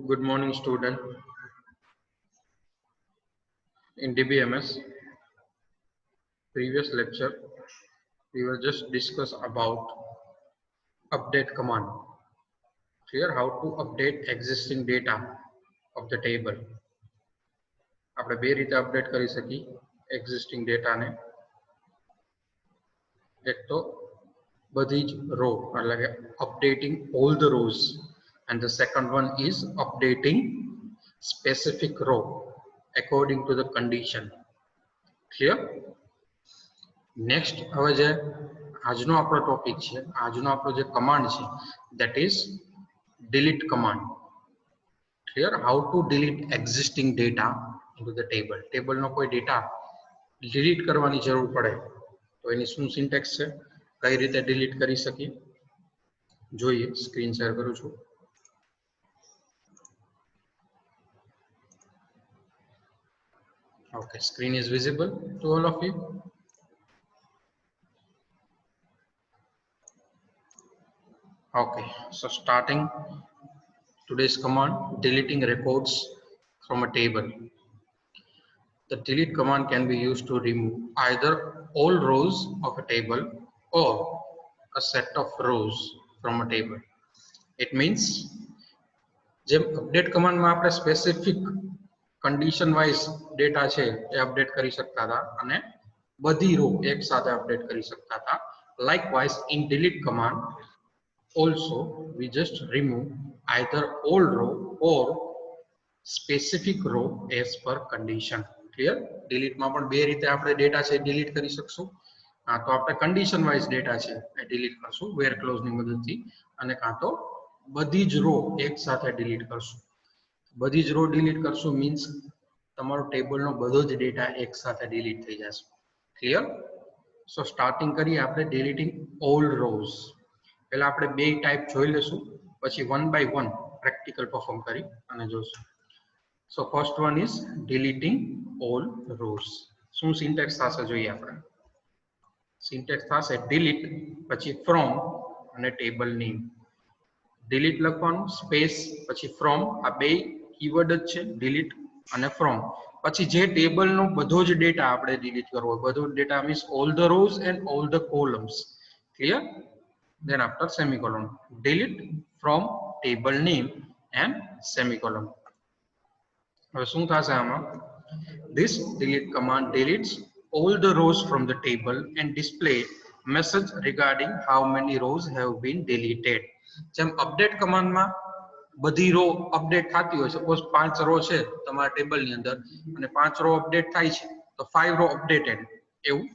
Good morning, student. In DBMS previous lecture, we will just discuss about update command. Here, how to update existing data of the table. આપણે બે રીતે update કરી શકી existing data ને. એક તો બધી જ row એટલે કે updating all the rows, and the second one is updating specific row according to the condition. Clear? Next હવે જે આજનો આપણો ટોપિક છે, આજનો આપણો જે કમાન્ડ છે, that is delete command. Clear? How to delete existing data into the table. ટેબલનો કોઈ ડેટા ડિલીટ કરવાની જરૂર પડે તો એની શું સિન્ટેક્સ છે, કઈ રીતે ડિલીટ કરી શકીએ જોઈએ. સ્ક્રીન શેર કરું છું. Okay, screen is visible to all of you. Okay, so starting today's command, deleting records from a table. The delete command can be used to remove either all rows of a table or a set of rows from a table. It means જેમ update command માં આપણે specific condition wise data છે એ update કરી શકતા હતા અને બધી row એક સાથે update કરી શકતા હતા. Likewise, in delete command also we just remove either all row or specific row as per condition. Clear? Delete માં પણ બે રીતે આપણે ડેટા છે ડિલીટ કરી શકશું. તો આપણે કન્ડિશન વાઇઝ ડેટા છે એ ડિલીટ કરશું વેર ક્લોઝ ની મદદથી, અને કાં તો બધી જ રો એક સાથે ડિલીટ કરશું. બધી જ રો ડિલીટ કરશું મીન્સ તમારો ટેબલનો બધો જ ડેટા એક સાથે ડિલીટ થઈ જશે. ક્લિયર? સો સ્ટાર્ટિંગ કરીએ આપણે ડિલીટિંગ ઓલ રોઝ. પહેલા આપણે બે ટાઈપ જોઈ લેશું, પછી one by one practical perform કરી અને જોશું. So first one is deleting all rows. શું સિન્ટેક્સ થશે જોઈએ આપણે. સિન્ટેક્સ થશે ડિલીટ પછી ફ્રોમ અને ટેબલ નેમ. ડિલીટ લખવાનું સ્પેસ પછી ફ્રોમ, આ બે કીવર્ડ જ છે, ડિલીટ અને ફ્રોમ. પછી જે ટેબલનો બધો જ ડેટા આપણે ડિલીટ કરવો હોય, બધો data means all the rose and all the columns. Clear? then after semicolon, delete from table name and semicolon. હવે શું થશે આમાં? This delete command deletes all the rows from the table and display message regarding how many rows have been deleted. જેમ update command માં બધી row update થતી હોય, suppose 5 row છે તમારા ટેબલની અંદર અને 5 રો અપડેટ થાય છે તો 5 રો અપડેટેડ એવું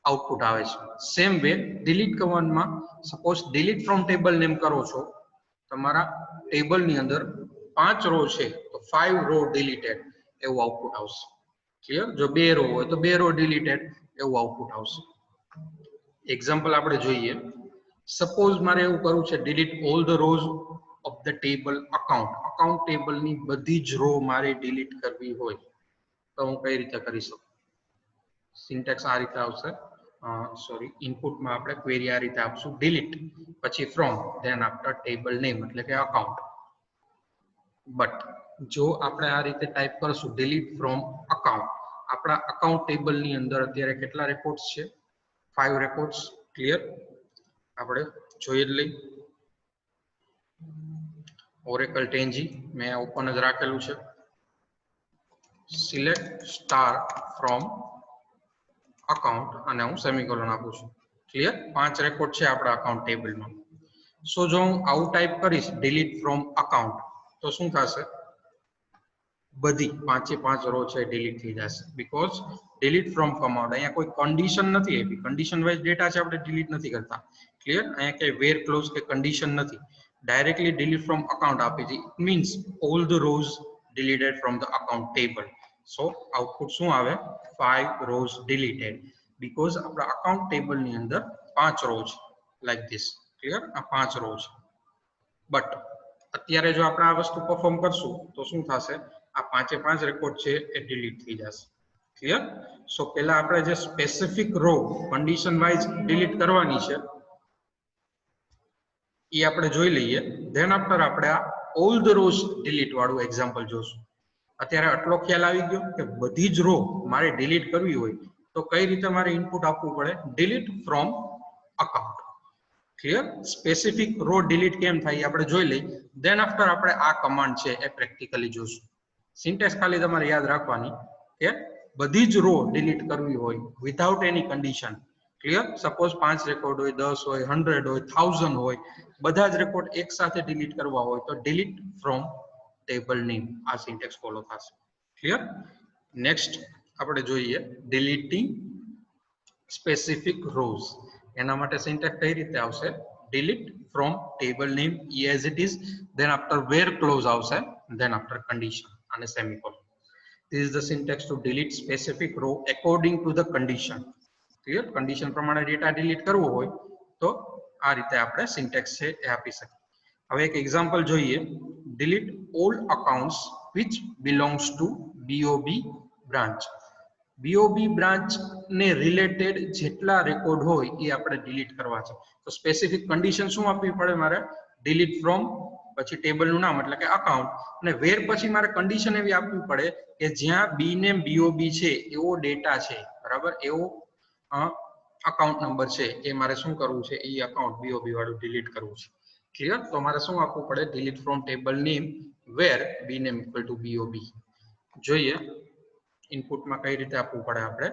આઉટપુટ આવે છે. સેમ વે ડિલીટ કમાન્ડમાં suppose delete from table name કરો છો, તમારા ટેબલની અંદર 5 રો છે તો 5 રો ડિલીટેડ એવું આઉટપુટ આવશે. ક્લિયર? જો 2 રો હોય તો 2 રો ડિલીટેડ એવું આઉટપુટ આવશે. એક્ઝામ્પલ આપણે જોઈએ. સપોઝ મારે એવું કરવું છે delete all the rose of the table account. Account ટેબલની બધી જ રો મારે ડિલીટ કરવી હોય તો હું કઈ રીતે કરી શકું? સિન્ટેક્સ આ રીતે આવશે. સોરી, ઇનપુટમાં આપણે ક્વેરી આ રીતે આપશું, ડિલીટ પછી from than after table name એટલે કે અકાઉન્ટ. બટ જો આપણે આ રીતે ટાઈપ કરશું ડિલીટ ફ્રોમ અકાઉન્ટ, આપણા અકાઉન્ટ ટેબલની અંદર અત્યારે કેટલા રેકોર્ડ્સ છે? 5 રેકોર્ડ્સ. ક્લિયર? આપણે જોઈ જ લઈ. ઓરેકલ ટેન્જી મેં ઓપન જ રાખેલું છે. સિલેક્ટ સ્ટાર ફ્રોમ અકાઉન્ટ અને હું સેમિકોલન આપું છું. ક્લિયર? 5 રેકોર્ડ છે આપણા અકાઉન્ટ ટેબલમાં. સો જો હું આવું ટાઈપ કરીશ ડિલીટ ફ્રોમ અકાઉન્ટ તો શું થશે? બધી 5 રો છે ડિલીટ થઈ જશે. બીકોઝ ડિલીટ ફ્રોમ કમાન્ડ અહીંયા કોઈ કન્ડિશન નથી આપી, કન્ડિશન વાઇઝ ડેટા છે આપણે ડિલીટ નથી કરતા. ક્લિયર? અહીંયા કઈ વેર ક્લોઝ કે કન્ડિશન નથી, ડાયરેક્ટલી ડિલીટ ફ્રોમ અકાઉન્ટ આપી છે. It means all the rose deleted from the account table. So output શું આવે? 5 rows deleted, because આપણા account table ની અંદર 5 રો છે like this. ક્લિયર? આ 5 રો છે. બટ અત્યારે જો આપણે આ વસ્તુ પરફોર્મ કરશું તો શું થશે? આ 5 રેકોર્ડ છે એ ડિલીટ થઈ જશે. ક્લિયર? સો પહેલા આપણે જે specific row condition wise delete કરવાની છે એ આપણે જોઈ લઈએ. ધેન આફ્ટર આપણે આ ઓલ ધ રોઝ ડિલીટ વાળું એક્ઝામ્પલ જોશું. અત્યારે આટલો ખ્યાલ આવી ગયો કે બધી જ રો મારે ડિલીટ કરવી હોય તો કઈ રીતે મારે ઇનપુટ આપવું પડે? Delete from account. Clear? Specific row delete કેમ થાય આપણે જોઈ લઈ. દેન આફ્ટર આપણે આ કમાન્ડ છે એ પ્રેક્ટિકલી જોશું. સિન્ટેક્સ ખાલી તમારે યાદ રાખવાની કે બધી જ રો ડિલીટ કરવી હોય વિધાઉટ એની કન્ડિશન. ક્લિયર? સપોઝ 5 રેકોર્ડ હોય, 10 હોય, 100 હોય, 1000 હોય, બધા જ રેકોર્ડ એક સાથે ડિલીટ કરવા હોય તો ડિલીટ ફ્રોમ ટેબલ નેમ આ સિન્ટેક્સ ફોલો થશે. ક્લિયર? નેક્સ્ટ આપણે જોઈએ ડિલીટિંગ સ્પેસિફિક રોઝ. એના માટે સિન્ટેક્સ કઈ રીતે આવશે? delete from table name as it is, then after where clause આવશે, then after condition અને semicolon. This is the syntax to delete specific row according to the condition. Clear? Condition પ્રમાણે data delete કરવો હોય તો આ રીતે આપણે syntax છે એ આપી શકીએ. હવે એક એક્ઝામ્પલ જોઈએ. delete all accounts which belongs to BOB branch. BOB branch ને રિલેટેડ જેટલા રેકોર્ડ હોય એ આપણે ડિલીટ કરવા છે. તો સ્પેસિફિક કન્ડિશન શું આપવી પડે મારે? ડિલીટ ફ્રોમ પછી ટેબલનું નામ એટલે કે અકાઉન્ટ અને વેર પછી મારે કન્ડિશન એવી આપવી પડે કે જ્યાં બી નેમ BOB છે એવો ડેટા છે, બરાબર, એવો અકાઉન્ટ નંબર છે એ મારે શું કરવું છે? એ અકાઉન્ટ BOB વાળું ડિલીટ કરવું છે. ક્લિયર? તો મારે શું આપવું પડે? Delete from table name where B name equal to BOB. જોઈએ ઇનપુટમાં કઈ રીતે આપવું પડે આપણે?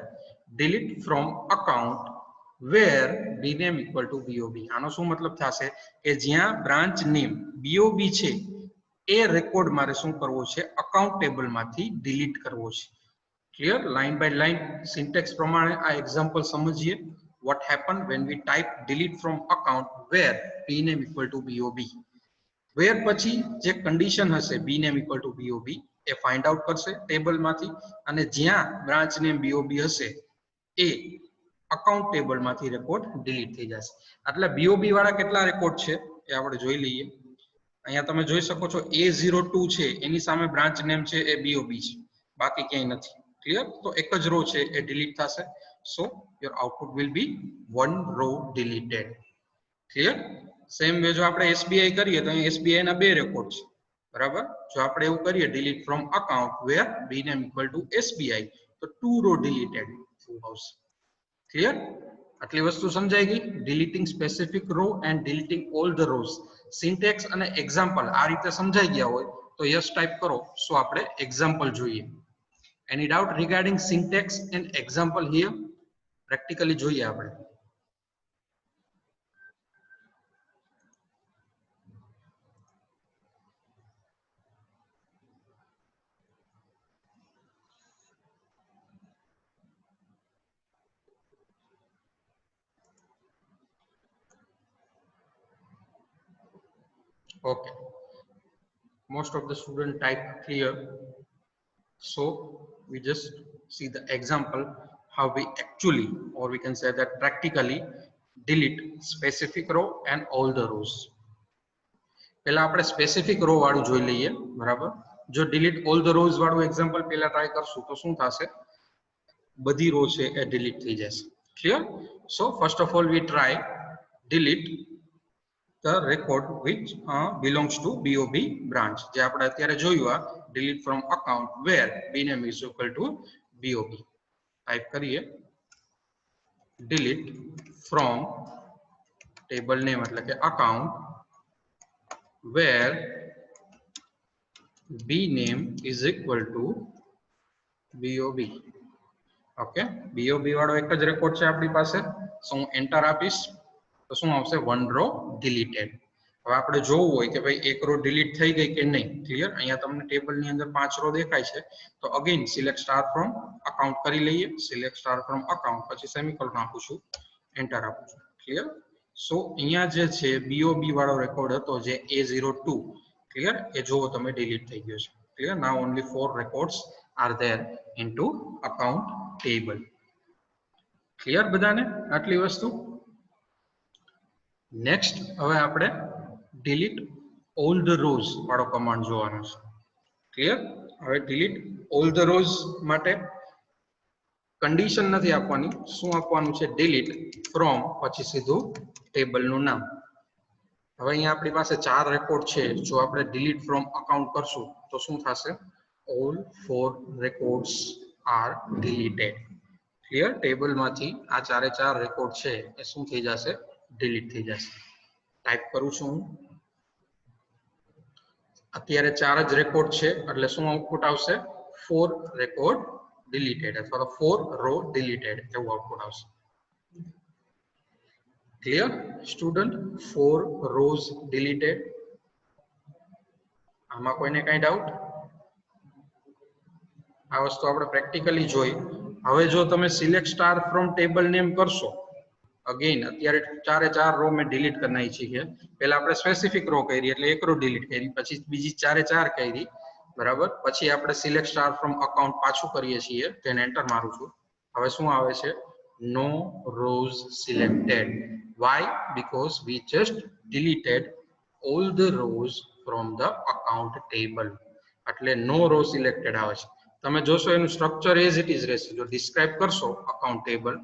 delete from account where bname equal to bob. આનો શું મતલબ થશે કે જ્યાં બ્રાન્ચ નેમ bob છે એ રેકોર્ડ મારે શું કરવો છે? અકાઉન્ટ ટેબલ માંથી ડિલીટ કરવો છે. Clear? Line by line syntax પ્રમાણે આ એક્ઝામ્પલ સમજીએ. what happen when we type delete from account where bname equal to bob. where પછી જે કન્ડિશન હશે bname equal to bob A find out કરશે ટેબલ માંથી અને જ્યાં બ્રાન્ચ નેમ BOB હશે એ અકાઉન્ટ ટેબલ માંથી રેકોર્ડ ડિલીટ થઈ જશે. એટલે BOB વાળા કેટલા રેકોર્ડ છે એ આપણે જોઈ લઈએ. અહીંયા તમે જોઈ શકો છો A02 છે એની સામે બ્રાન્ચ નેમ છે એ BOB છે, બાકી ક્યાંય નથી. ક્લિયર? તો એક જ રો છે એ ડિલીટ થશે. So your output will be one row deleted. Clear? Same way જો આપણે SBI કરીએ તો અહીં SBI ના બે રેકોર્ડ છે, બરાબર. જો આપણે એવું કરીએ delete from account where bname equal to SBI તો 2 રો ડિલીટેડ આવશે. ક્લિયર? આટલી વસ્તુ સમજાઈ ગઈ? Deleting specific row and deleting all the rows. Syntax અને એક્ઝામ્પલ આ રીતે સમજાઈ ગયા હોય તો યસ ટાઈપ કરો. સો આપણે એક્ઝામ્પલ જોઈએ. એની doubt regarding syntax and example here? Practically જોઈએ આપણે. Okay, most of the student type clear, so we just see the example how we actually, or we can say that practically, delete specific row and all the rows. પહેલા આપણે specific row વાળું જોઈ લઈએ, બરાબર. જો delete all the rows વાળું example પહેલા try કરશું તો શું થશે? બધી રો છે એ ડિલીટ થઈ જશે. Clear? So first of all V try delete the record which belongs to BOB branch. જે આપણે અત્યારે જોયું આ delete from account where bname is equal to BOB. Type કરીએ delete from table name એટલે કે account where bname is equal to BOB. Okay, BOB વાળો એક જ રેકોર્ડ છે આપણી પાસે. સો હું એન્ટર આપીશ તો શું આવશે? One row deleted. હવે આપણે જોવું હોય કે ભાઈ એક રો ડિલીટ થઈ ગઈ કે નહીં. ક્લિયર? અહીંયા તમને ટેબલની અંદર 5 રો દેખાય છે તો again select star from account કરી લઈએ. સિલેક્ટ સ્ટાર ફ્રોમ અકાઉન્ટ પછી સેમિકોલન આપું છું, એન્ટર આપું છું. ક્લિયર? સો અહીંયા જે છે BOB વાળો રેકોર્ડ હતો જે A02, ક્લિયર, એ જોવો તમે ડિલીટ થઈ ગયો છે. Clear? Now only 4 records are there into account table. Clear બધાને આટલી વસ્તુ? નેક્સ્ટ હવે આપણે delete all the rows વાળો કમાન્ડ જોવાનો છે. ક્લિયર? હવે delete all the rows માટે કન્ડિશન નથી આપવાની. શું આપવાનું છે? delete from પછી સીધું ટેબલનું નામ. હવે અહીંયા આપણી પાસે 4 રેકોર્ડ છે. જો આપણે delete from account કરશું તો શું થશે? all 4 records are deleted. Clear? ટેબલમાંથી આ ચારે 4 રેકોર્ડ છે એ શું થઈ જશે? ડિલીટ થઈ જશે. ટાઈપ કરું છું હું. અત્યારે 4 જ રેકોર્ડ છે એટલે શું આઉટપુટ આવશે? 4 રેકોર્ડ deleted અથવા તો 4 રો deleted એવું આઉટપુટ આવશે. Clear student? 4 rows deleted. આમાં કોઈને કઈ ડાઉટ? આ વસ્તુ આપણે પ્રેક્ટિકલી જોઈ. હવે જો તમે select star from table name કરશો, અગેન અત્યારે ચારે 4 રો મેં ડિલીટ કરી નાખી છે. પહેલા આપણે સ્પેસિફિક રો કરી એટલે એક રો ડિલીટ કરી, પછી બીજી ચારે 4 કરી, બરાબર. પછી આપણે સિલેક્ટ સ્ટાર ફ્રોમ અકાઉન્ટ પાછું કરીએ છીએ, તેને એન્ટર મારું છું. હવે શું આવે છે? No rows selected. Why? Because we just deleted all the rows from the account table. એટલે નો રો સિલેક્ટેડ આવે છે. તમે જોશો એનું સ્ટ્રક્ચર એઝ ઇટ ઇઝ રહેશે. જો ડિસ્ક્રાઇબ કરશો અકાઉન્ટ ટેબલ,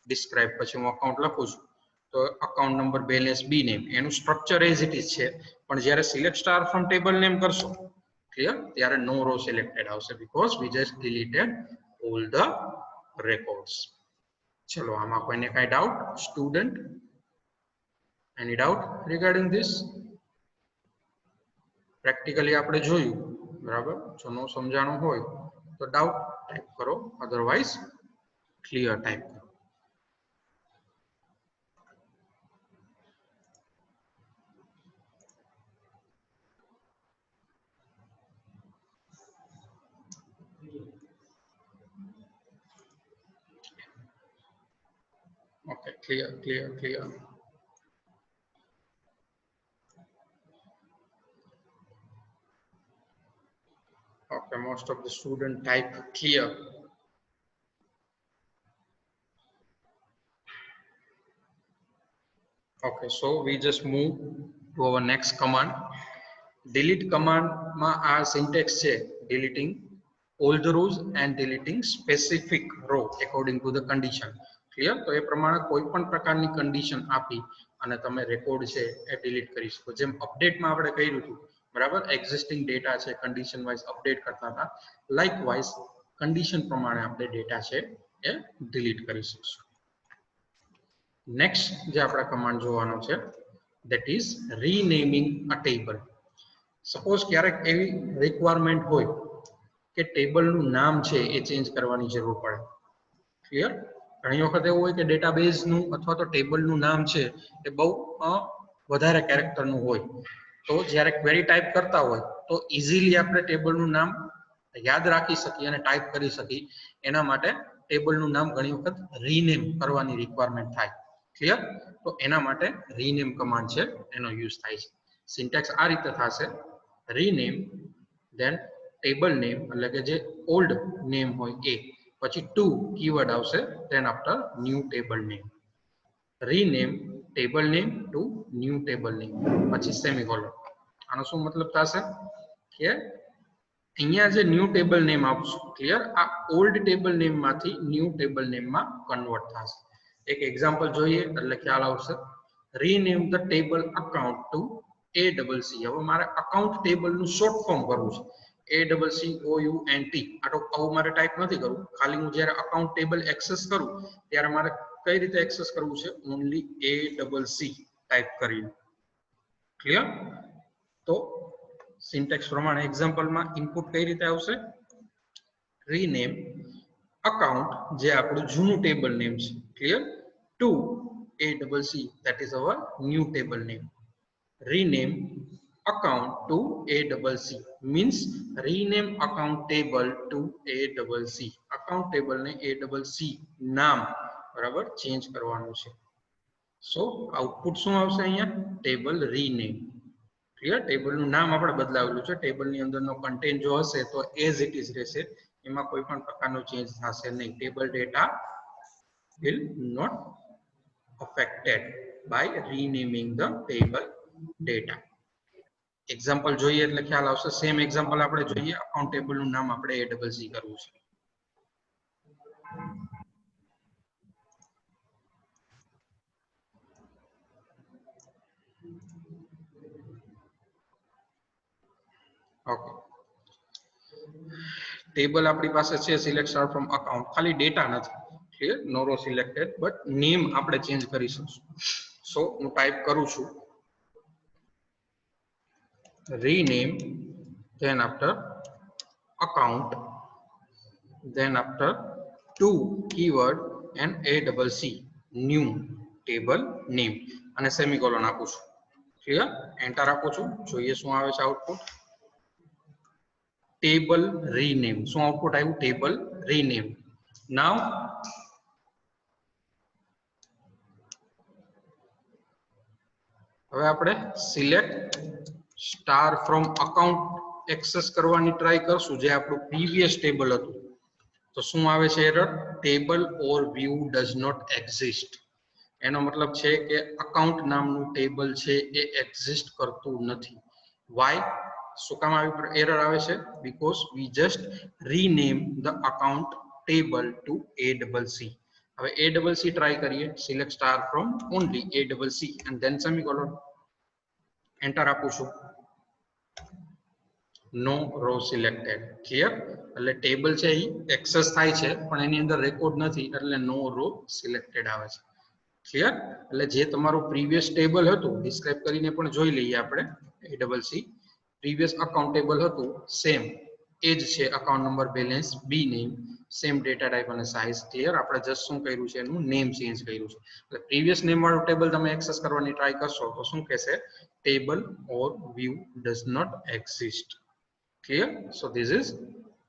ડિસ્ક્રાઇબ પછી હું અકાઉન્ટ લખું છું તો account number, balance, B name, એનું સ્ટ્રક્ચર એઝ ઇટ ઇઝ છે. પણ જ્યારે select star from table name કરશો, ક્લિયર, ત્યારે નો રો સિલેક્ટેડ આવશે because we just deleted all the records. ચલો આમાં કોઈને કઈ doubt? Student, any doubt regarding this? Practically આપણે જોયું, બરાબર. જો નો સમજાણું હોય તો ડાઉટ ટાઈપ કરો, અધરવાઇઝ ક્લિયર ટાઈપ કરો. Okay, clear. Okay, most of the student type clear. Okay, so we just move to our next command. Delete command માં આ syntax છે, deleting all the rows and deleting specific row according to the condition. Clear? તો એ પ્રમાણે કોઈ પણ પ્રકારની condition આપી અને તમે રેકોર્ડ છે એ ડિલીટ કરી શકો. જેમ અપડેટમાં આપણે કર્યું હતું, બરાબર. એક્ઝિસ્ટિંગ ડેટા છે કન્ડિશન વાઇઝ અપડેટ કરતા હતા, લાઇકવાઇઝ કન્ડિશન પ્રમાણે આપણે ડેટા છે એ ડિલીટ કરી શકશું. નેક્સ્ટ જે આપણે કમાન્ડ જોવાનો છે, that is renaming a table. Suppose ક્યારેક એવી રિક્વાયરમેન્ટ હોય કે ટેબલનું નામ છે એ ચેન્જ કરવાની જરૂર પડે. ક્લિયર? ઘણી વખત એવું હોય કે ડેટાબેઝનું અથવા તો ટેબલનું નામ છે એ બહુ વધારે કેરેક્ટરનું હોય, તો જ્યારે ક્વેરી ટાઈપ કરતા હોય તો ઇઝીલી આપણે ટેબલનું નામ યાદ રાખી શકીએ અને ટાઈપ કરી શકીએ. એના માટે ટેબલનું નામ ઘણી વખત રીનેમ કરવાની રિક્વાયરમેન્ટ થાય. ક્લિયર? તો એના માટે રીનેમ કમાન્ડ છે એનો યુઝ થાય છે. સિન્ટેક્સ આ રીતે થશે: રીનેમ, ધેન ટેબલ નેમ એટલે કે જે ઓલ્ડ નેમ હોય એ, પછી ટુ કીવર્ડ આવશે, than after new table name. Rename table name to new table name, પછી સેમિકોલન. આનો શું મતલબ થશે કે અહીંયા જે ન્યૂ ટેબલ નેમ આપશું, ક્લિયર, આ ઓલ્ડ ટેબલ નેમ માંથી ન્યૂ ટેબલ નેમમાં કન્વર્ટ થશે. એક એક્ઝામ્પલ જોઈએ એટલે ખ્યાલ આવશે. Rename the table account to ACC. હવે મારે અકાઉન્ટ ટેબલનું શોર્ટ ફોર્મ કરવું છે, ACCOUNT. આવું મારે ટાઈપ નથી કરવું. ખાલી હું જ્યારે અકાઉન્ટ ટેબલ એક્સેસ કરું ત્યારે મારે કઈ રીતે એક્સેસ કરવું છે? ઓનલી ACC ટાઈપ કરીને. ક્લિયર? તો સિન્ટેક્સ પ્રમાણે એક્ઝામ્પલમાં ઇનપુટ કઈ રીતે આવશે? રીનેમ અકાઉન્ટ, જે આપણું જૂનું ટેબલ નેમ છે, clear, to ACC, that is our new table name. Rename account to ACC means rename account table to ACC. account table ને ACC નામ, બરાબર, ચેન્જ કરવાનું છે. સો આઉટપુટ શું આવશે અહીંયા? Table rename. ક્લિયર? ટેબલનું નામ આપણે બદલાવેલું છે, ટેબલની અંદરનો કન્ટેન્ટ જો હશે તો એઝ ઇટ ઇઝ રહેશે, એમાં કોઈ પણ પ્રકારનો ચેન્જ થશે નહીં. Table data will not affected by renaming the table data. Example જોઈએ એટલે ખ્યાલ આવશે. સેમ એક્ઝામ્પલ આપણે જોઈએ. અકાઉન્ટ ટેબલનું નામ આપણે ACC કરવું છે. ઓકે, ટેબલ આપણી પાસે છે સિલેક્ટ સ્ટાર ફ્રોમ અકાઉન્ટ, ખાલી ડેટા નથી, clear, no row selected, but name આપણે ચેન્જ કરી શકશું. સો હું ટાઈપ કરું છું rename, then after account, then after two keyword and a double c, new table name અને સેમિકોલોન આપું છું. ક્લિયર, એન્ટર આપું છું, જોઈએ શું આવે છે આઉટપુટ. ટેબલ રીનેમ, શું આઉટપુટ આવ્યું? Table rename. નાવ હવે આપણે select star from account access કરવાની ટ્રાય કરશું, જે આપણું પ્રીવિયસ ટેબલ હતું. તો શું આવે છે error? Table or view does not exist. એનો મતલબ છે કે અકાઉન્ટ નામનું ટેબલ છે એ એક્ઝિસ્ટ કરતું નથી. વાય? શું કામ આવી એરર આવે છે? Because we just rename the account table to ACC. હવે ACC ટ્રાય કરીએ. Select star from only ACC and then semicolon. Enter આપું છું. No row selected. ક્લિયર, એટલે ટેબલ છે એ એક્સેસ થાય છે પણ એની અંદર રેકોર્ડ નથી, એટલે નો રો સિલેક્ટેડ આવે છે. ક્લિયર, એટલે જે તમારું પ્રીવિયસ ટેબલ હતું, ડિસ્ક્રાઇબ કરીને પણ જોઈ લઈએ આપણે. ACC પ્રીવિયસ અકાઉન્ટ ટેબલ હતું, સેમ એ જ છે. Account number, balance, B name, same data type અને સાઇઝ. ક્લિયર, આપણે જસ્ટ શું કર્યું છે, એનું નેમ ચેન્જ કર્યું છે. એટલે પ્રીવિયસ નેમ વાળું ટેબલ તમે એક્સેસ કરવાની ટ્રાય કરશો તો શું કહેશે? Table or view does not exist. Clear? So this is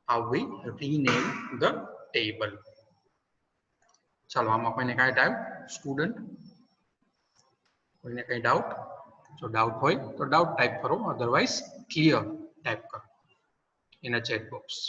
how we rename the table. ચાલો, આમાં કોઈને કાંઈ ટાઈપ સ્ટુડન્ટ, કોઈને કંઈ ડાઉટ? જો ડાઉટ હોય તો ડાઉટ ટાઈપ કરો, અધરવાઇઝ ક્લિયર ટાઈપ કરો in a chat box.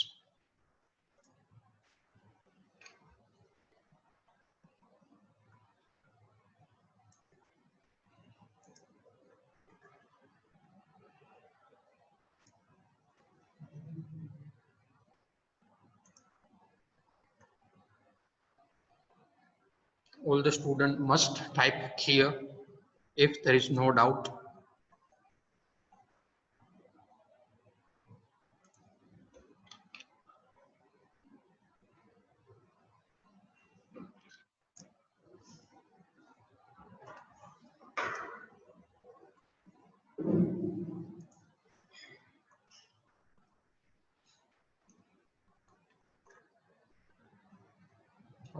All the student must type clear if there is no doubt.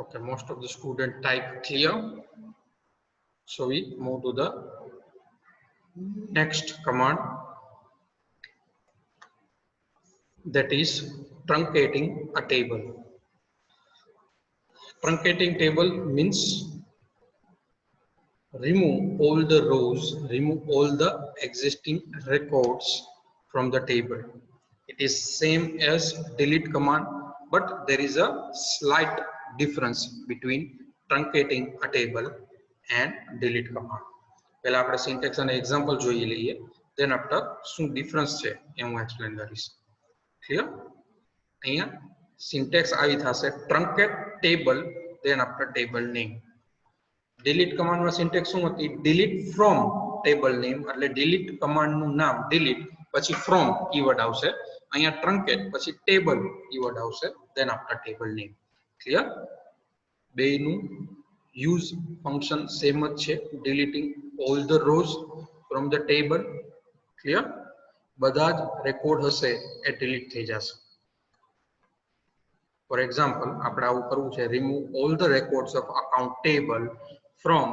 Okay, most of the student type clear. So we move to the next command, that is truncating a table. Truncating table means remove all the rows, remove all the existing records from the table. It is same as delete command, but there is a slight difference between truncating a table and delete command. પહેલા આપણે syntax અને example જોઈ લઈએ, then after શું difference છે એ હું explain કરીશ. Clear? અહીંયા સિન્ટેક્સ આવી થશે truncate table, then after table name. delete command માં સિન્ટેક્સ શું હતી? delete from table name, એટલે delete command નું નામ delete પછી from કીવર્ડ આવશે. અહીંયા truncate પછી table કીવર્ડ આવશે, then after table name. Clear? બેયનું યુઝ ફંક્શન સેમ જ છે. deleting all the rows from the table. Clear? બધા જ રેકોર્ડ હશે એ ડિલીટ થઈ જશે. ફોર એક્ઝામ્પલ, આપણે આવું કરવું છે, remove all the records of account table from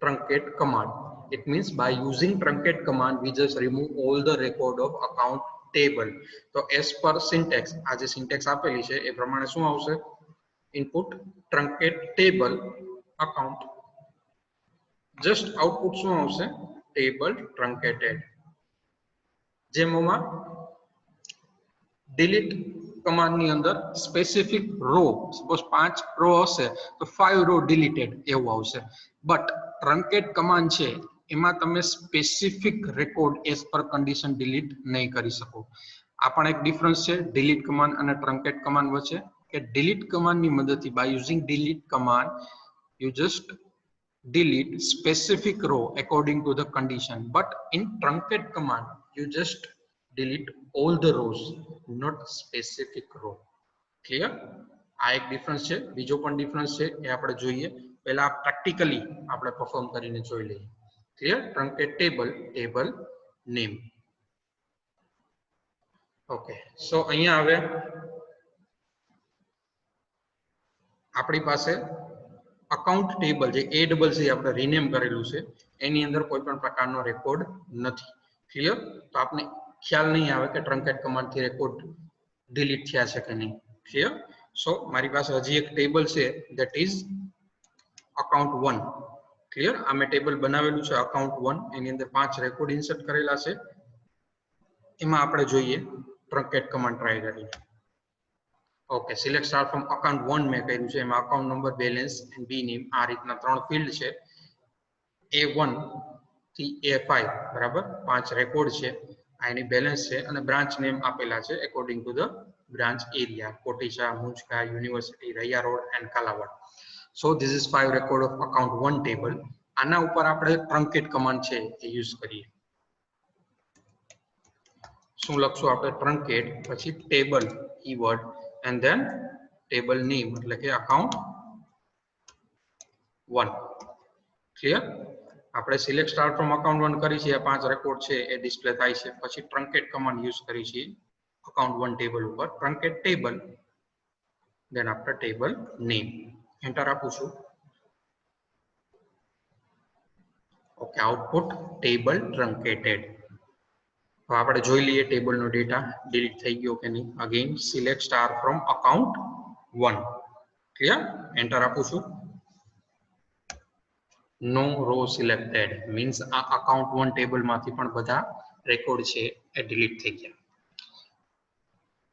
truncate command. It means by using truncate command we just remove all the record of account table. તો as per syntax, આ જે syntax આપેલી છે એ પ્રમાણે શું આવશે? input truncate table account, just output શું આવશે? table truncated. જેમાં delete command ની અંદર સ્પેસિફિક રો, સપોઝ 5 રો હશે તો 5 રો deleted એવું આવશે. બટ truncate command છે એમાં તમે specific record as per condition delete નહીં કરી શકો. આ પણ એક ડિફરન્સ છે delete command અને truncate command વચ્ચે, કે delete command ની મદદથી by using delete command you just delete specific row according to the condition, but in truncate command you just delete all the rows, not specific row. Clear? આ એક difference છે. બીજો પણ difference છે એ આપણે જોઈએ. પહેલા પ્રેક્ટિકલી આપણે પરફોર્મ કરીને જોઈ લઈએ. Clear? Truncate table, table name. Okay, so અહીંયા હવે આપણી પાસે અકાઉન્ટ ટેબલ જે એ ડબલ સી આપણે રીનેમ કરેલું છે એની અંદર કોઈ પણ પ્રકારનો રેકોર્ડ નથી. ક્લિયર? તો આપણે ખ્યાલ નહીં આવે કે ટ્રંકેટ કમાન્ડથી રેકોર્ડ ડિલીટ થયા છે કે નહીં. ક્લિયર? સો મારી પાસે હજી એક ટેબલ છે ધેટ ઇઝ અકાઉન્ટ 1. ક્લિયર? આ મેં ટેબલ બનાવેલું છે અકાઉન્ટ 1, એની અંદર 5 રેકોર્ડ ઇન્સર્ટ કરેલા છે. એમાં આપણે જોઈએ ટ્રંકેટ કમાન્ડ ટ્રાય કરીએ. Okay, select star from account 1 મેં કર્યું છે. એમાં account number, balance and B name આ રીતના 3 ફિલ્ડ છે. A1 થી A5 બરાબર 5 રેકોર્ડ છે. આ એની બેલેન્સ છે અને બ્રાન્ચ નેમ આપેલા છે according to the branch area, Koticha, Munjka, university, Raiya road and Kalavad. So this is 5 record of account 1 table. આના ઉપર આપણે ટ્રંકેટ કમાન્ડ છે એ યુઝ કરીએ. શું લખશું આપણે? ટ્રંકેટ પછી table keyword and then table name એટલે કે અકાઉન્ટ 1. ક્લિયર? આપણે સિલેક્ટ સ્ટાર ફ્રોમ અકાઉન્ટ 1 કરી છે, આ 5 રેકોર્ડ છે એ ડિસ્પ્લે થાય છે. પછી ટ્રંકેટ કમાન્ડ યુઝ કરી છે અકાઉન્ટ 1 ટેબલ ઉપર. Truncate table then after table name. Enter આપું છું. Okay, output table truncated. તો આપણે જોઈ લઈએ ટેબલનો ડેટા ડિલીટ થઈ ગયો કે નહીં. Again select star from account 1. Clear? Enter આપું છું. નો રો સિલેક્ટેડ મીન્સ આ અકાઉન્ટ 1 ટેબલમાંથી પણ બધા રેકોર્ડ છે એ ડિલીટ થઈ ગયા.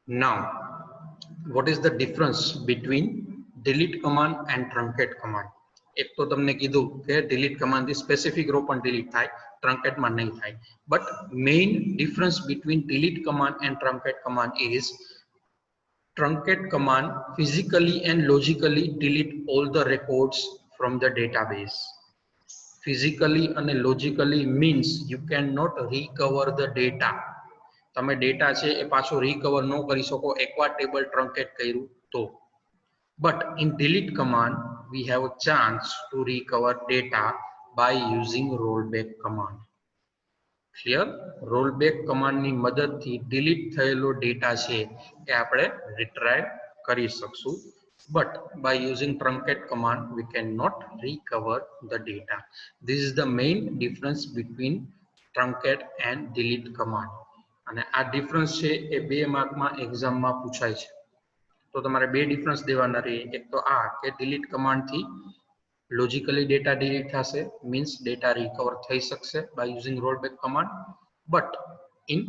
નાઉ what is the difference between delete command and truncate command? એક તો તમને કીધું કે delete command થી સ્પેસિફિક રો પણ ડિલીટ થાય, truncate માં નહીં થાય. But main difference between delete command and truncate command is truncate command physically and logically delete all the records from the database. Physically and logically means you cannot recover the data. તમે data છે એ પાછો recover ન કરી શકો એકવાર table ટ્રંકેટ કર્યું તો. But in delete command we have a chance to recover data by using rollback command. ક્લિયર? રોલબેક કમાન્ડની મદદથી ડિલીટ થયેલો ડેટા છે એ આપણે રિટ્રાઈવ કરી શકશું. But by using truncate command, we cannot recover the data. This is the main difference between truncate and delete command. અને આ ડિફરન્સ છે એ 2 માર્કમાં એક્ઝામમાં પૂછાય છે. તો તમારે 2 ડિફરન્સ દેવાના રહે. એક તો આ કે delete commandથી logically data delete થશે, means data recover થઈ શકશે by using rollback command. But in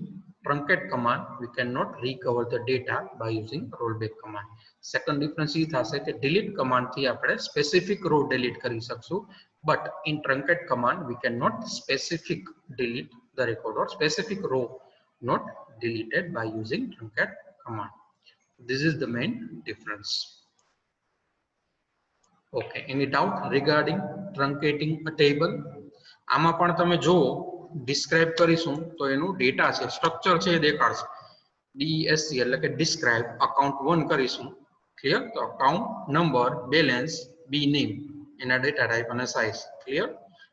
truncate command we cannot recover the data by using rollback command. Second difference એ થશે કે delete command થી આપણે specific row delete કરી શકશું, but in truncate command we cannot specific delete the record or specific row not deleted by using truncate command. This is the main difference. Okay, any doubt regarding truncating a table? આમાં પણ તમે જો describe કરીશું તો એનું data છે, structure છે એ દેખાડશે. DESC એટલે કે ડિસ્ક્રાઇબ અકાઉન્ટ 1 કરીશું. ક્લિયર? તો account number, balance, B name એના ડેટા ટાઈપ અને સાઇઝ. ક્લિયર?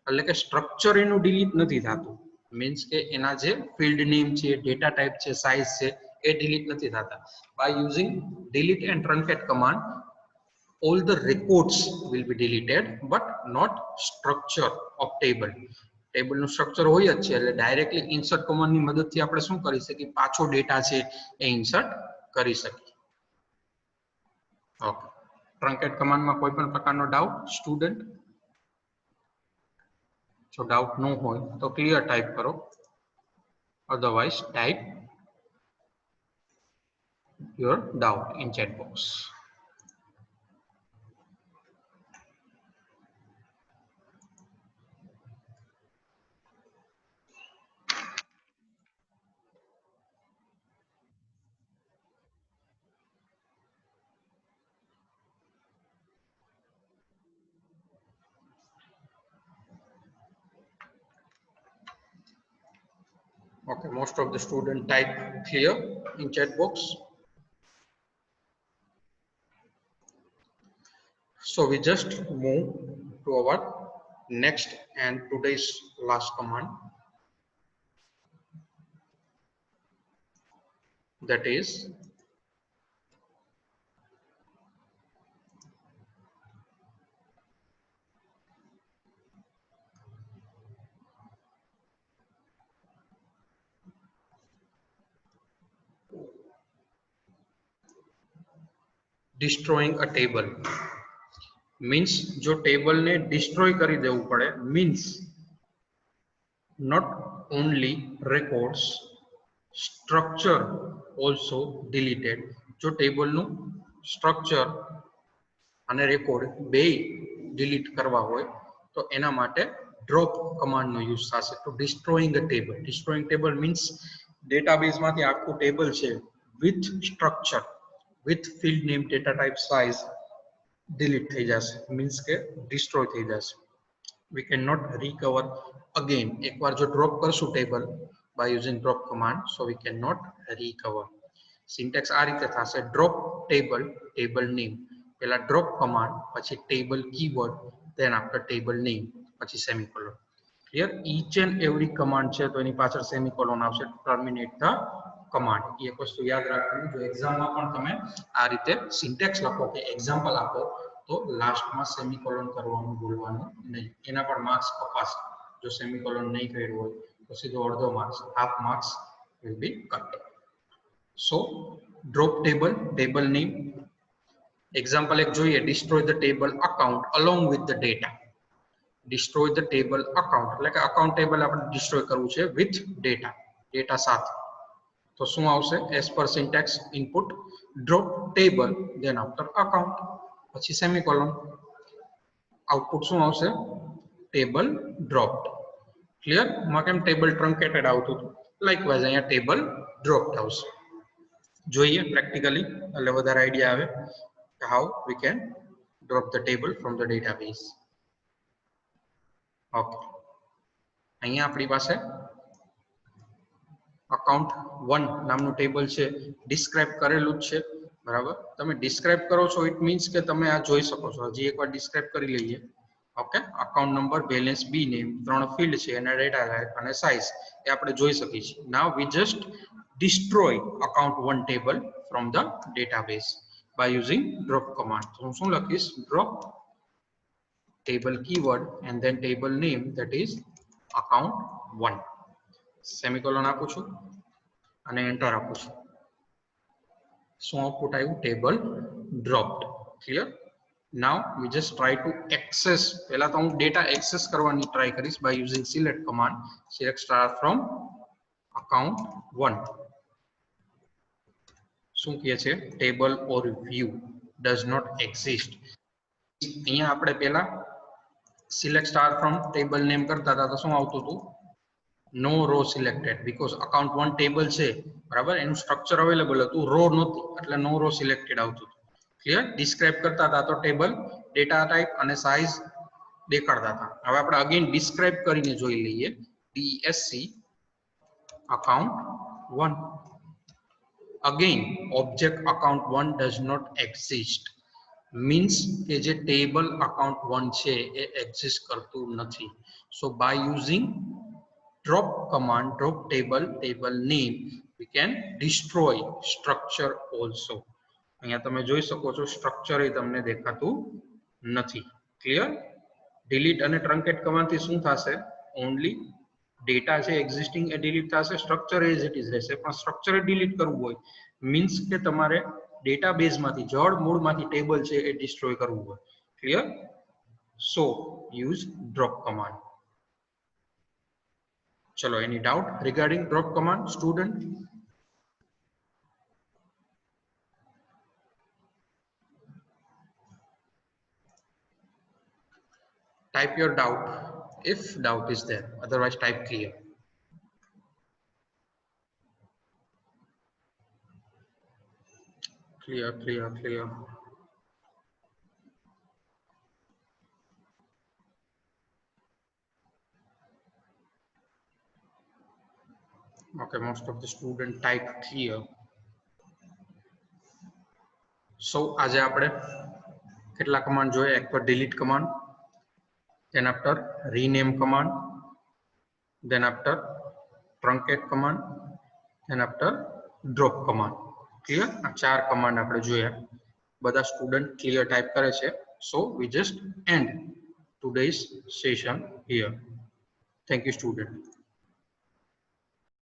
એટલે કે સ્ટ્રક્ચર એનું ડિલીટ નથી થતું. મીન્સ કે એના જે ફિલ્ડ નેમ છે, ડેટા ટાઈપ છે, સાઇઝ છે એ ડિલીટ નથી થતા. By using delete and truncate command all the records will be deleted but not structure of table. Table નું સ્ટ્રક્ચર હોય જ છે એટલે ડાયરેક્ટલી ઇન્સર્ટ કમાન્ડ ની મદદથી આપણે શું કરી શકીએ? પાછો ડેટા છે એ ઇન્સર્ટ કરી શકીએ. ઓકે, ટ્રંકેટ કમાન્ડમાં કોઈ પણ પ્રકારનો ડાઉટ સ્ટુડન્ટ? જો ડાઉટ ન હોય તો ક્લિયર ટાઈપ કરો, otherwise type your doubt in chat box. Okay, most of the student type clear in chat box. So we just move to our next and today's last command, that is destroying a table. Means जो table ने destroy કરી દેવું પડે, means not only records, structure also deleted. જો ટેબલનું structure અને record બે delete કરવા હોય તો એના માટે ડ્રોપ કમાન્ડનો યુઝ થશે. તો destroying a table, destroying table means ડેટાબેઝમાંથી આખું ટેબલ છે with structure, with field name, data type, size delete થઈ જશે, મીન્સ કે ડિસ્ટ્રોય થઈ જશે. we cannot recover again. એકવાર જો ડ્રોપ કરશું table by using drop command, so we cannot recover. Syntax આ રીતે થશે: drop table, table name, પહેલા drop command, પછી table keyword, then after table name, પછી semicolon. Clear? each and every command છે તો એની પાછળ સેમિકોલોન આવશે, ટર્મિનેટ ધ કમાન્ડ. એક વસ્તુ યાદ રાખવાની, જો એક્ઝામમાં પણ તમે આ રીતે સિન્ટેક્સ લખો કે એક્ઝામ્પલ આપો તો લાસ્ટમાં સેમિકોલોન કરવાનું ભૂલવાનું નહીં, એના પણ માર્ક્સ કપાશે. જો સેમિકોલોન નહીં કર્યું હોય તો સીધો અડધો marks, half marks will be cut. So drop table, table name. Example એક જોઈએ: destroy the table account along with the data. destroy the table account એટલે કે અકાઉન્ટ ટેબલ આપણે ડિસ્ટ્રોય કરવું છે with data, ડેટા સાથે. તો શું આવશે? as per syntax input drop table, then after account, પછી સેમિકોલોન. આઉટપુટ શું આવશે? Table dropped. ક્લિયર? માં કેમ ટેબલ ટ્રંકેટેડ આવતું હતું, લાઇકવાઇઝ અહીંયા ટેબલ ડ્રોપ્ડ આવશે. જોઈએ પ્રેક્ટિકલી એટલે વધારે આઈડિયા આવે કે how we can drop the table from the database. Okay, અહીંયા આપણી પાસે અકાઉન્ટ 1 નામનું ટેબલ છે, ડિસ્ક્રાઇબ કરેલું જ છે. બરાબર? તમે ડિસ્ક્રાઇબ કરો છો ઇટ મીન્સ કે તમે આ જોઈ શકો છો. હજી એકવાર ડિસ્ક્રાઇબ કરી લઈએ. Okay, account number, balance, B name, 3 field છે અને ડેટા ટાઈપ અને સાઇઝ એ આપણે જોઈ શકીએ છીએ. નાઉ we just destroy account 1 table from the database by using drop command. So હું શું લખીશ? drop table keyword and then table name, that is account 1. Semicolon આપું છું અને એન્ટર આપું છું. શું આઉટપુટ આવ્યું? Table dropped. Clear? Now we just try to access. પહેલા તો હું ડેટા એક્સેસ કરવાની ટ્રાય કરીશ by using select command. Select star from account 1. શું કહે છે? Table or view does not exist. અહીંયા આપણે પહેલા select star from table name કરતા હતા તો શું આવતું હતું? No row selected, because account 1 table છે, બરાબર, એનું સ્ટ્રક્ચર અવેલેબલ હતું, રો નહોતી, એટલે નો રો સિલેક્ટેડ આવતું હતું. ક્લિયર? ડિસ્ક્રાઇબ કરતા હતા તો ટેબલ, ડેટા ટાઈપ અને સાઇઝ દેખાડતા હતા. હવે આપણે અગેન ડિસ્ક્રાઇબ કરીને જોઈ લઈએ. DSC account 1. Again object account 1 does not exist, means કે જે ટેબલ અકાઉન્ટ 1 છે એ એક્ઝિસ્ટ કરતું નથી. So by using drop command, drop table, table name, we can destroy structure also. અહીંયા તમે જોઈ શકો છો સ્ટ્રક્ચર એ તમને દેખાતું નથી. ક્લિયર? ડિલીટ અને ટ્રંકેટ કમાન્ડ થી શું થશે? ઓન્લી ડેટા છે એક્ઝિસ્ટિંગ એ ડિલીટ થશે, સ્ટ્રક્ચર એઝ ઇટ ઇઝ રહેશે. પણ સ્ટ્રક્ચર ડિલીટ કરવું હોય મીન્સ કે તમારે ડેટાબેઝમાંથી, જડ મૂળમાંથી ટેબલ છે એ ડિસ્ટ્રોય કરવું હોય. ક્લિયર? સો યુઝ ડ્રોપ કમાન્ડ. चलो, any doubt regarding drop command, student? Type your doubt if doubt is there, otherwise type clear. Clear, clear, clear. Okay, most of the student type clear. So આજે આપણે કેટલા command જોઈએ? એક તો delete command, then after rename command, then after truncate command, then after drop command. Clear? આ ચાર command આપણે જોયા. બધા સ્ટુડન્ટ ક્લિયર ટાઈપ કરે છે. So we just end today's session here. Thank you, student.